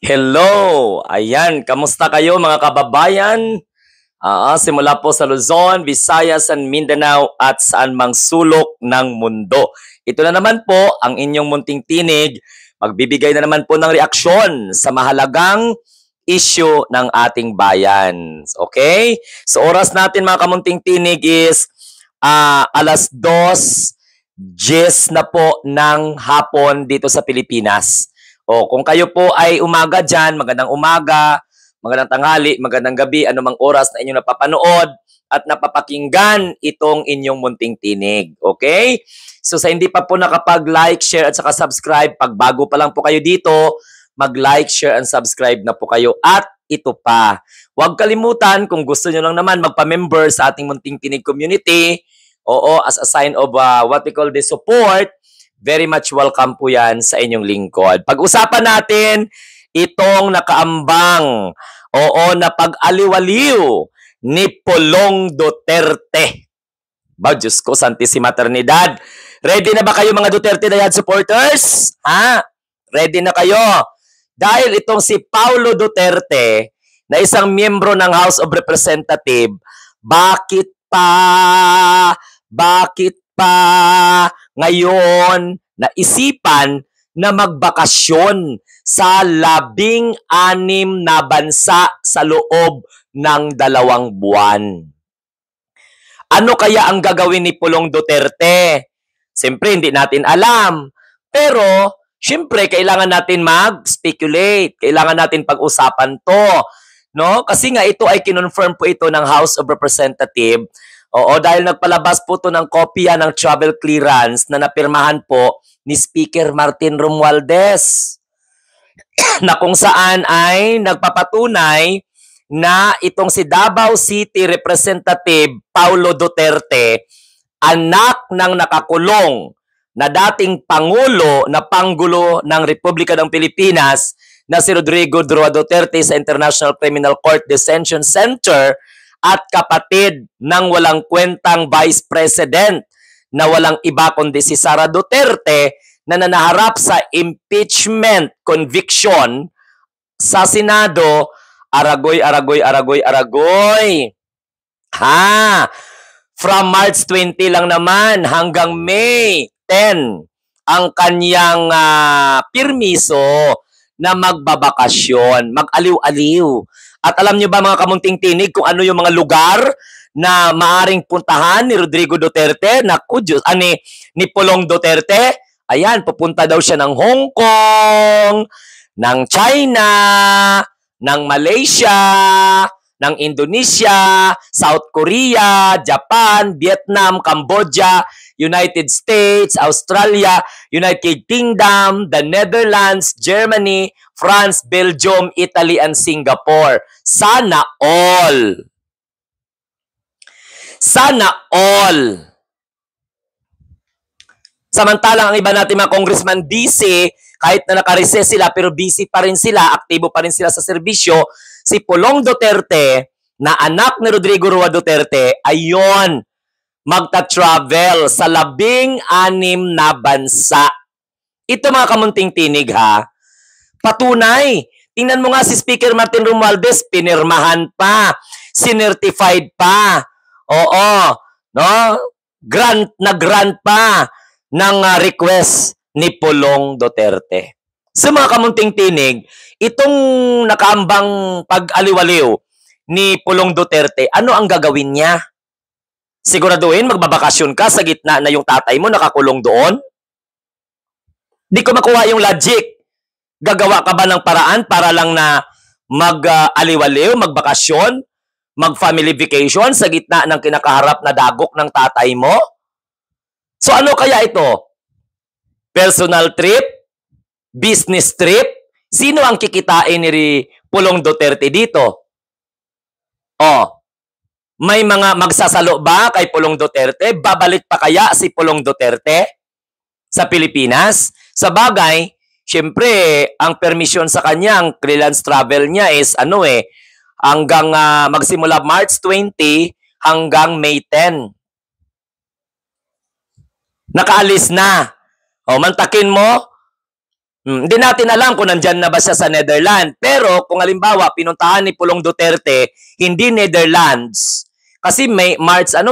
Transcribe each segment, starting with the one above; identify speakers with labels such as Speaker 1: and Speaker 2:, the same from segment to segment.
Speaker 1: Hello! Ayan, kamusta kayo mga kababayan? Simula po sa Luzon, Visayas, and Mindanao at saan mang sulok ng mundo. Ito na naman po ang inyong munting tinig. Magbibigay na naman po ng reaksyon sa mahalagang issue ng ating bayan. Okay? So oras natin mga kamunting tinig is alas 2:10 na po ng hapon dito sa Pilipinas. O kung kayo po ay umaga dyan, magandang umaga, magandang tanghali, magandang gabi, anumang oras na inyong napapanood at napapakinggan itong inyong munting tinig. Okay? So sa hindi pa po nakapag-like, share at saka subscribe, pag bago pa lang po kayo dito, mag-like, share and subscribe na po kayo. At ito pa, huwag kalimutan kung gusto nyo lang naman magpa-member sa ating munting tinig community, as a sign of what we call the support, very much welcome po yan sa inyong lingkod. Pag-usapan natin itong nakaambang, na pag-aliwaliw ni Pulong Duterte. Ba, Diyos ko, Santissima Trinidad. Ready na ba kayo mga Duterte Dayad supporters? Ha? Ready na kayo? Dahil itong si Paulo Duterte, na isang miyembro ng House of Representatives, bakit ngayon naisipan na magbakasyon sa 16 na bansa sa loob ng 2 buwan? Ano kaya ang gagawin ni Pulong Duterte? Siyempre, hindi natin alam. Pero, siyempre, kailangan natin mag-speculate. Kailangan natin pag-usapan to. No? Kasi nga, ito ay kinonfirm po ito ng House of Representatives. Dahil nagpalabas po ito ng kopya ng travel clearance na napirmahan po ni Speaker Martin Romualdez na kung saan ay nagpapatunay na itong si Davao City Representative Paulo Duterte, anak ng nakakulong na dating Pangulo na Panggulo ng Republika ng Pilipinas na si Rodrigo Roa Duterte sa International Criminal Court Detention Center, at kapatid ng walang kwentang Vice President na walang iba kundi si Sara Duterte na nanaharap sa impeachment conviction sa Senado. Aragoy. From March 20 lang naman hanggang May 10 ang kanyang pirmiso na magbabakasyon, mag-aliw-aliw. At alam nyo ba mga kamunting tinig kung ano yung mga lugar na maaring puntahan ni Rodrigo Duterte? Naku, Diyos, ni Pulong Duterte? Ayan, pupunta daw siya ng Hong Kong, ng China, ng Malaysia, ng Indonesia, South Korea, Japan, Vietnam, Cambodia, United States, Australia, United Kingdom, the Netherlands, Germany, France, Belgium, Italy, and Singapore. Sana all. Sana all. Samantalang ang iba natin mga congressman busy, kahit na naka-recess sila, pero busy pa rin sila, aktibo pa rin sila sa serbisyo. Si Pulong Duterte, na anak ni Rodrigo Roa Duterte, ayon, magta-travel sa 16 na bansa. Ito mga kamunting tinig ha, patunay. Tingnan mo nga si Speaker Martin Romualdez, pinirmahan pa, sinertified pa. No? Grant pa ng request ni Pulong Duterte. Sa mga kamunting tinig, itong nakaambang pag-aliwaliw ni Pulong Duterte, ano ang gagawin niya? Siguraduhin magbabakasyon ka sa gitna na yung tatay mo nakakulong doon? Di ko makuha yung logic. Gagawa ka ba ng paraan para lang na mag-aliwaliw, magbakasyon, mag-family vacation sa gitna ng kinakaharap na dagok ng tatay mo? So ano kaya ito? Personal trip? Business trip? Sino ang kikitain ni Pulong Duterte dito? May mga magsasalo ba kay Pulong Duterte? Babalik pa kaya si Pulong Duterte sa Pilipinas? Sa bagay, syempre, ang permission sa kanya, ang clearance travel niya is hanggang magsimula March 20 hanggang May 10. Nakaalis na. Mantakin mo, Hindi natin alam kung nandyan na ba siya sa Netherlands. Pero kung halimbawa, pinuntahan ni Pulong Duterte, hindi Netherlands. Kasi may March 20.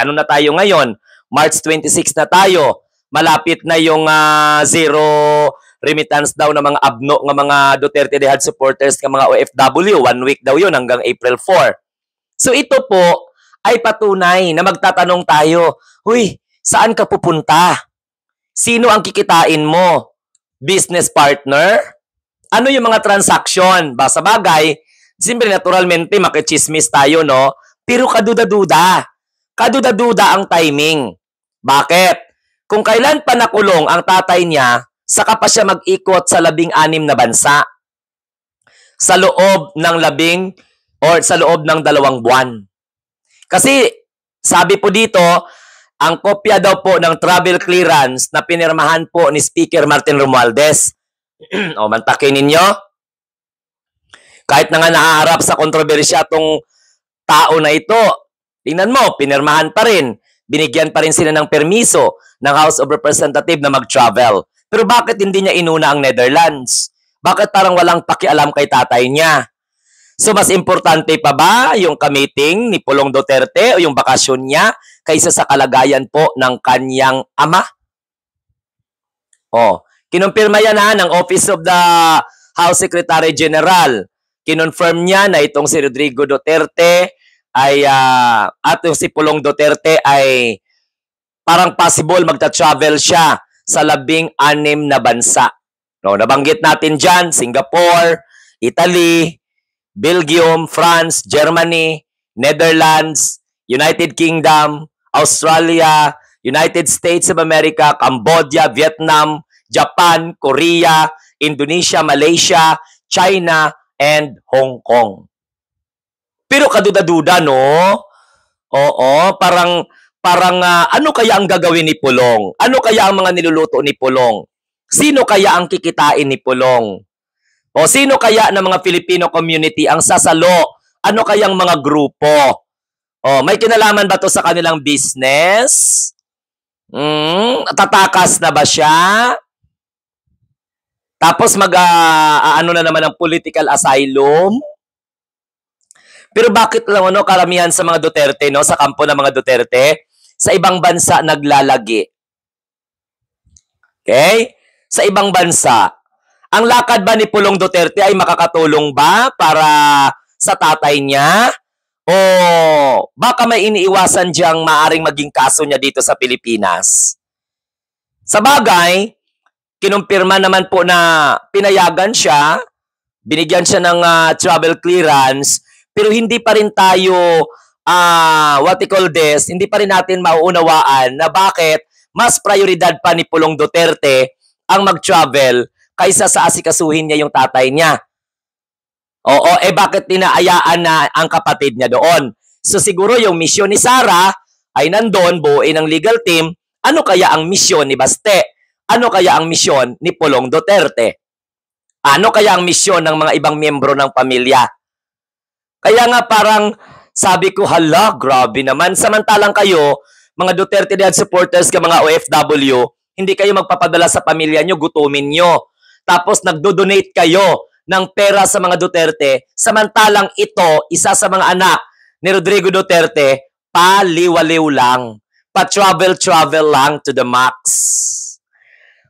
Speaker 1: Ano na tayo ngayon? March 26 na tayo. Malapit na yung zero remittance daw ng mga abno ng mga Duterte Dehad supporters ng mga OFW. 1 week daw yun hanggang April 4. So ito po ay patunay na magtatanong tayo, huy, saan ka pupunta? Sino ang kikitain mo? Business partner? Ano yung mga transaction? Ba sa bagay, siyempre naturalmente makichismis tayo, no? Pero kaduda-duda. Kaduda-duda ang timing. Bakit? Kung kailan pa nakulong ang tatay niya, saka pa siya mag-ikot sa 16 na bansa. Sa loob ng sa loob ng 2 buwan. Kasi sabi po dito, ang kopya daw po ng travel clearance na pinirmahan po ni Speaker Martin Romualdez. O, mantakin ninyo. Kahit na nga naaharap sa kontrobersya tong tao na ito, tingnan mo, pinirmahan pa rin. Binigyan pa rin sila ng permiso ng House of Representatives na mag-travel. Pero bakit hindi niya inuna ang Netherlands? Bakit parang walang pakialam kay tatay niya? So mas importante pa ba yung kamiting ni Pulong Duterte o yung bakasyon niya kaysa sa kalagayan po ng kanyang ama? Kinumpirma yan ng Office of the House Secretary General. Kinonfirm niya na itong si Rodrigo Duterte ay at yung si Pulong Duterte ay parang possible magta-travel siya sa 16 na bansa. Nabanggit natin dyan, Singapore, Italy, Belgium, France, Germany, Netherlands, United Kingdom, Australia, United States of America, Cambodia, Vietnam, Japan, Korea, Indonesia, Malaysia, China, and Hong Kong. Pero kaduda-duda, no? Oo, parang ano kaya ang gagawin ni Pulong? Ano kaya ang mga niluluto ni Pulong? Sino kaya ang kikitain ni Pulong? O sino kaya ng mga Filipino community ang sasalo? Ano kayang mga grupo? May kinalaman ba to sa kanilang business? Tatakas na ba siya? Tapos ano na naman ang political asylum? Pero bakit lang karamihan sa mga Duterte, no, sa kampo ng mga Duterte, sa ibang bansa naglalagi? Okay? Sa ibang bansa. Ang lakad ba ni Pulong Duterte ay makakatulong ba para sa tatay niya? O baka may iniiwasan diyang maaring maging kaso niya dito sa Pilipinas? Sa bagay, kinumpirma naman po na pinayagan siya, binigyan siya ng travel clearance, pero hindi pa rin tayo, hindi pa rin natin mauunawaan na bakit mas prioridad pa ni Pulong Duterte ang mag-travel kaysa sa asikasuhin niya yung tatay niya. Bakit tinaayaan na ang kapatid niya doon? So siguro yung misyon ni Sara ay nandun, buuin ng legal team. Ano kaya ang misyon ni Baste? Ano kaya ang misyon ni Pulong Duterte? Ano kaya ang misyon ng mga ibang miyembro ng pamilya? Kaya nga parang sabi ko, hala, grabe naman. Samantalang kayo, mga Duterte Dehad supporters ka mga OFW, hindi kayo magpapadala sa pamilya nyo, gutumin nyo. Tapos nagdo-donate kayo ng pera sa mga Duterte, samantalang ito, isa sa mga anak ni Rodrigo Duterte, paliwaliw lang. Pa-travel lang to the max.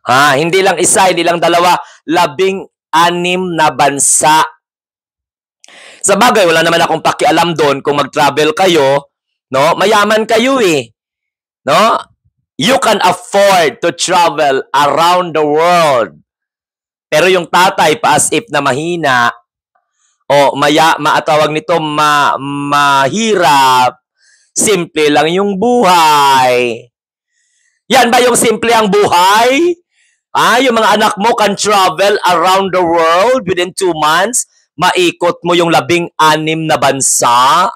Speaker 1: Hindi lang isa, hindi lang dalawa, 16 na bansa. Sa bagay, wala naman akong pakialam doon kung mag-travel kayo, no? Mayaman kayo eh. No? You can afford to travel around the world. Pero yung tatay pa as if na mahina maatawag nito mahirap, simple lang yung buhay. Yan ba yung simple ang buhay? Yung mga anak mo can travel around the world within 2 months, maikot mo yung 16 na bansa.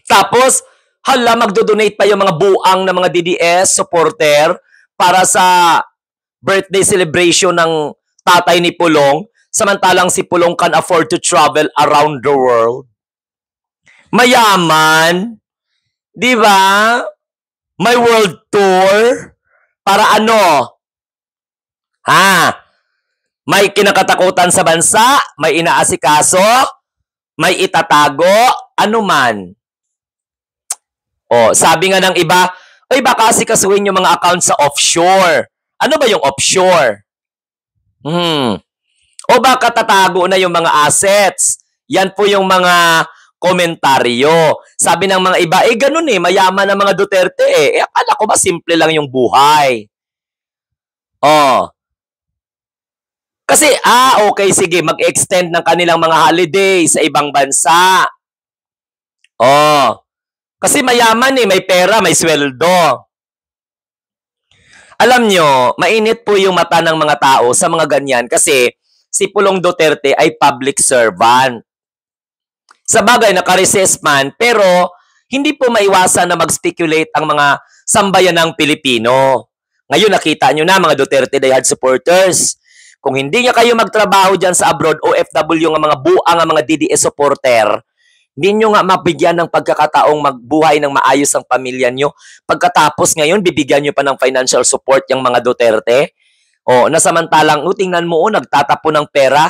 Speaker 1: Tapos, magdo-donate pa yung mga buang na mga DDS supporter para sa birthday celebration ng tatay ni Pulong, samantalang si Pulong can afford to travel around the world. Mayaman, di ba? May world tour. Para ano? Ha? May kinakatakutan sa bansa? May inaasikaso? May itatago? Ano man? O, sabi nga ng iba, ay baka asikasuhin yung mga account sa offshore. Ano ba yung offshore? O baka tatago na yung mga assets. Yan po yung mga komentaryo. Sabi ng mga iba, ganun mayaman ang mga Duterte akala ko ba simple lang yung buhay? Kasi, okay, sige, mag-extend ng kanilang mga holiday sa ibang bansa. Kasi mayaman may pera, may sweldo. Alam nyo, mainit po yung mata ng mga tao sa mga ganyan kasi si Pulong Duterte ay public servant. Sa bagay, naka-recess man, pero hindi po maiwasan na mag-speculate ang mga sambayan ng Pilipino. Ngayon, nakita nyo na mga Duterte diehard supporters. Kung hindi nga kayo magtrabaho dyan sa abroad, OFW ng mga buang ang mga DDS supporter, hindi nyo nga mabigyan ng pagkakataong magbuhay ng maayos ang pamilya nyo. Pagkatapos ngayon, bibigyan nyo pa ng financial support yung mga Duterte. Nasamantalang, tingnan mo, nagtatapo ng pera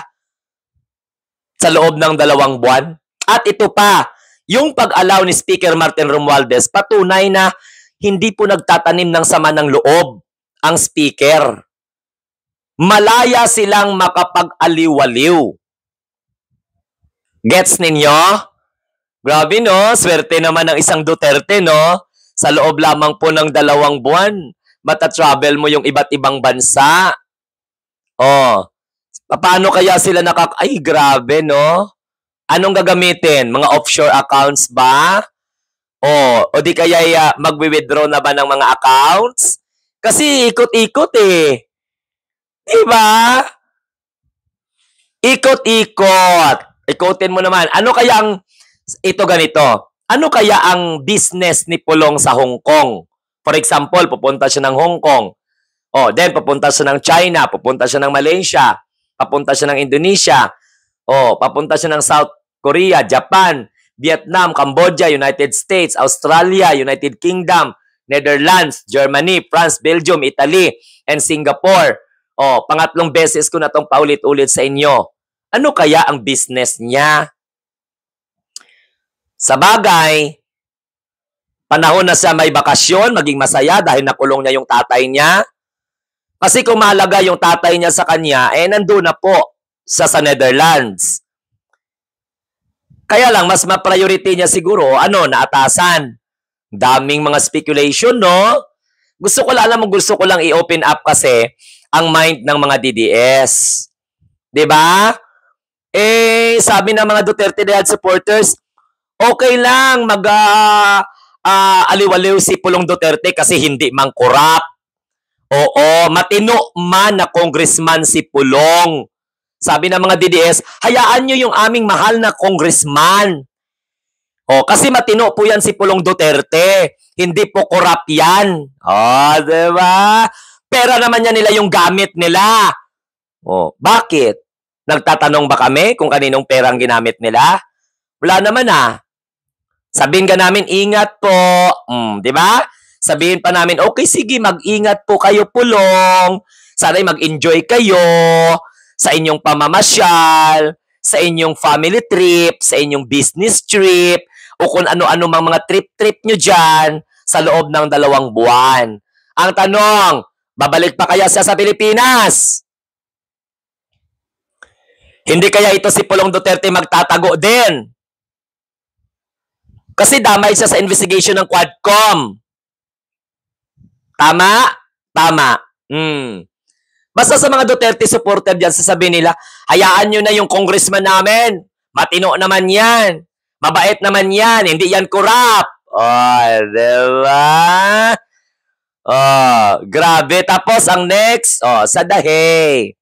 Speaker 1: sa loob ng 2 buwan. At ito pa, yung pag-allow ni Speaker Martin Romualdez, patunay na hindi po nagtatanim ng sama ng loob ang Speaker. Malaya silang makapag-aliwaliw. Gets ninyo? Grabe swerte naman ng isang Duterte sa loob lamang po ng 2 buwan, mata-travel mo yung iba't ibang bansa. Paano kaya sila ay grabe Anong gagamitin? Mga offshore accounts ba? O di kaya magwi-withdraw na ba ng mga accounts? Kasi ikot-ikot Diba? Ikot-ikot. Ikotin mo naman. Ano kaya ang ito ganito? Ano kaya ang business ni Pulong sa Hong Kong? For example, pupunta siya ng Hong Kong. Then pupunta siya ng China, pupunta siya ng Malaysia, papunta siya ng Indonesia, papunta siya ng South Korea, Japan, Vietnam, Cambodia, United States, Australia, United Kingdom, Netherlands, Germany, France, Belgium, Italy, and Singapore. Pangatlong beses ko na itong paulit-ulit sa inyo. Ano kaya ang business niya? Sa bagay, panahon na siya may bakasyon, maging masaya dahil nakulong niya yung tatay niya. Kasi kung mahalaga yung tatay niya sa kanya, nandun na po sa Netherlands. Kaya lang, mas ma-priority niya siguro, naatasan. Daming mga speculation, Gusto ko lang i-open up kasi ang mind ng mga DDS. Diba? Sabi ng mga Duterte diehard supporters, okay lang aliwaliw si Pulong Duterte kasi hindi man korap. Matino man na congressman si Pulong. Sabi ng mga DDS, hayaan nyo yung aming mahal na congressman. Kasi matino po yan si Pulong Duterte. Hindi po korap yan. Diba? Pera naman yan nila yung gamit nila. Bakit? Nagtatanong ba kami kung kaninong perang ginamit nila? Wala naman Sabihin ka namin, ingat po. Di ba? Sabihin pa namin, okay, sige, mag-ingat po kayo, Pulong. Sana'y mag-enjoy kayo sa inyong pamamasyal, sa inyong family trip, sa inyong business trip, o kung ano-ano mga trip-trip nyo dyan sa loob ng 2 buwan. Ang tanong, babalik pa kaya siya sa Pilipinas? Hindi kaya ito si Pulong Duterte magtatago din? Kasi damay siya sa investigation ng Quadcom. Tama? Tama. Basta sa mga Duterte supporter dyan, sasabihin nila, hayaan nyo na yung congressman namin. Matino naman yan. Mabait naman yan. Hindi yan korap. Diba? Grabe. Tapos ang next, sa dahe.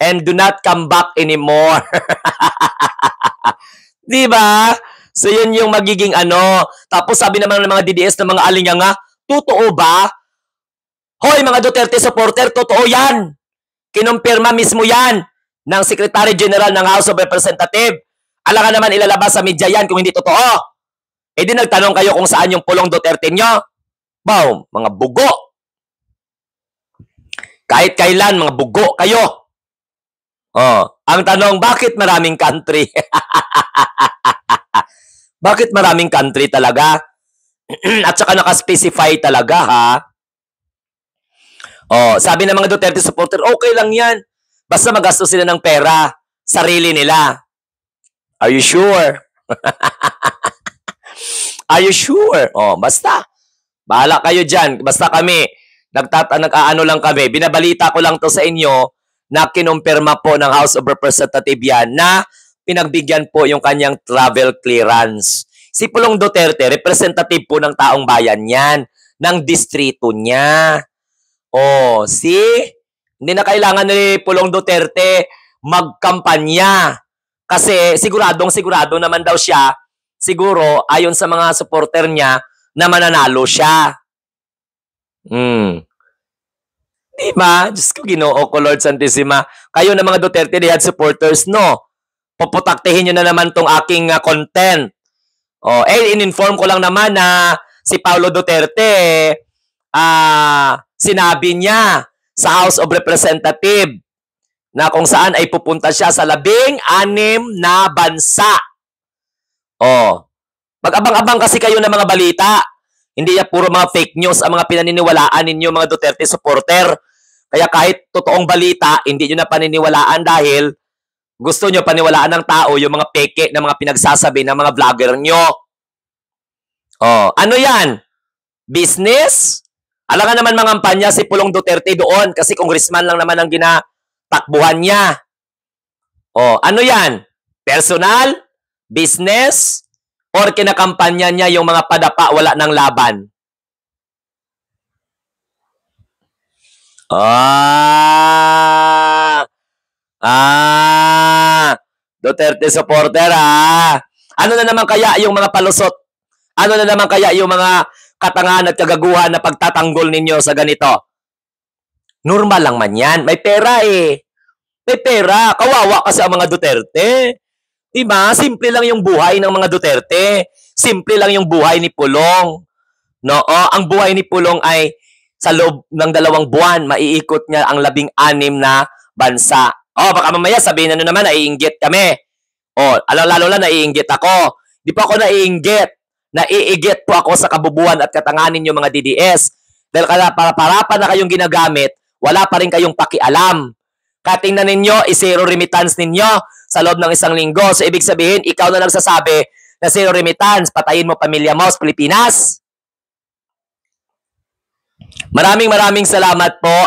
Speaker 1: And do not come back anymore. Diba? So, yun yung magiging Tapos sabi naman ng mga DDS ng mga alinganga, totoo ba? Hoy, mga Duterte supporter, totoo yan. Kinumpirma mismo yan ng Secretary General ng House of Representatives. Alangan naman ilalabas sa media yan kung hindi totoo. Di nagtanong kayo kung saan yung Pulong Duterte nyo. Wow, mga bugo. Kahit kailan, mga bugo kayo. Oh, ang tanong, bakit maraming country? Bakit maraming country talaga? At saka naka-specify talaga, ha? Oh, sabi ng mga Duterte supporter, okay lang yan. Basta magastos sila ng pera, sarili nila. Are you sure? Are you sure? Oh, basta. Bahala kayo dyan. Basta kami, nag-aano lang kami. Binabalita ko lang to sa inyo na kinumpirma po ng House of Representatives yan na pinagbigyan po yung kanyang travel clearance. Si Pulong Duterte, representative po ng taong bayan yan, ng distrito niya. Oh, see? Hindi na kailangan ni Pulong Duterte magkampanya. Kasi sigurado naman daw siya, siguro, ayon sa mga supporter niya, na mananalo siya. Diba? Diyos ko, Ginoo ko, Lord Santissima. Kayo na mga Duterte, they had supporters, no? Puputaktihin nyo na naman tong aking content. Oh, in-inform ko lang naman na si Paulo Duterte, sinabi niya sa House of Representatives na kung saan ay pupunta siya sa 16 na bansa. Oh, mag-abang-abang kasi kayo ng mga balita. Hindi ya puro mga fake news ang mga pinaniniwalaan ninyo mga Duterte supporter. Kaya kahit totoong balita, hindi nyo na paniniwalaan dahil gusto nyo paniwalaan ng tao yung mga peke na mga pinagsasabi ng mga vlogger nyo. Oh, ano yan? Business? Alam nga naman mga kampanya si Pulong Duterte doon kasi congressman lang naman ang ginatakbuhan niya. Oh, ano yan? Personal? Business? Or kinakampanya niya yung mga padapa wala ng laban? Duterte supporter, Ano na naman kaya yung mga palusot? Ano na naman kaya yung mga katangahan at kagaguhan na pagtatanggol ninyo sa ganito? Normal lang man yan. May pera eh. May pera. Kawawa kasi ang mga Duterte. Diba? Simple lang yung buhay ng mga Duterte. Simple lang yung buhay ni Pulong. No? Ang buhay ni Pulong ay sa loob ng 2 buwan, maiikot niya ang 16 na bansa. Baka mamaya sabihin na naman, naiinggit kami. Lalo na naiinggit ako. Di pa ako naiinggit. Naiigit po ako sa kabubuan at katanganin yung mga DDS. Dahil para na kayong ginagamit, wala pa rin kayong pakialam. Katingnan ninyo, zero remittance ninyo sa loob ng 1 linggo. So, ibig sabihin, ikaw na nagsasabi na zero remittance, patayin mo pamilya mo sa Pilipinas. Maraming salamat po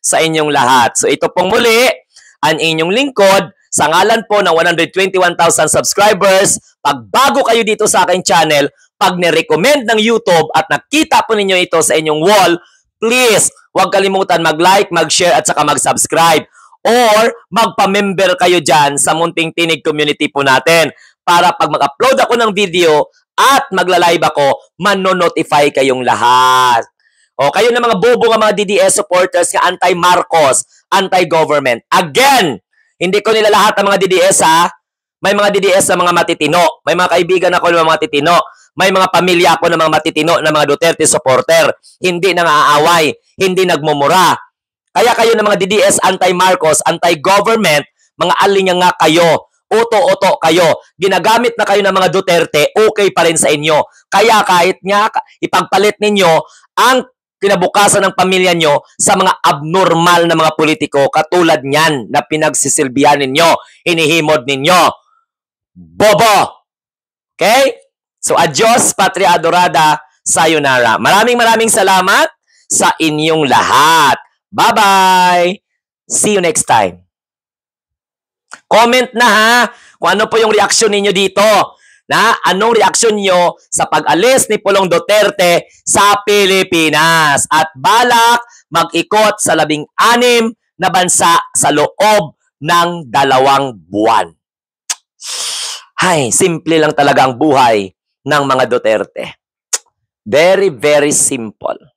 Speaker 1: sa inyong lahat. So, ito pong muli, ang inyong lingkod, sa ngalan po ng 121,000 subscribers. Pag bago kayo dito sa aking channel, pag nirecommend ng YouTube at nakita po ninyo ito sa inyong wall, please, huwag kalimutan mag-like, mag-share at saka mag-subscribe. Or magpa-member kayo dyan sa Munting Tinig community po natin para pag mag-upload ako ng video at magla-live ako, mano-notify kayong lahat. Kayo na mga bobo nga mga DDS supporters nga anti-Marcos, anti-government. Again, hindi ko nila lahat ang mga DDS May mga DDS na mga matitino. May mga kaibigan ako ng mga matitino. May mga pamilya ako ng mga matitino na mga Duterte supporter. Hindi nang-aaway, hindi nagmumura. Kaya kayo ng mga DDS, anti-Marcos, anti-government, mga alinya nga kayo. Uto-uto kayo. Ginagamit na kayo ng mga Duterte, okay pa rin sa inyo. Kaya kahit nga ipagpalit ninyo ang kinabukasan ng pamilya nyo sa mga abnormal na mga politiko katulad niyan na pinagsisilbihan ninyo, hinihimod ninyo. Bobo! Okay? So, adios, Patria Adorada, sayonara. Maraming salamat sa inyong lahat. Bye-bye! See you next time. Comment na kung ano po yung reaksyon ninyo dito. Anong reaksyon nyo sa pag-alis ni Pulong Duterte sa Pilipinas? At balak mag-ikot sa 16 na bansa sa loob ng 2 buwan. Simple lang talaga ang buhay ng mga Duterte. Very simple.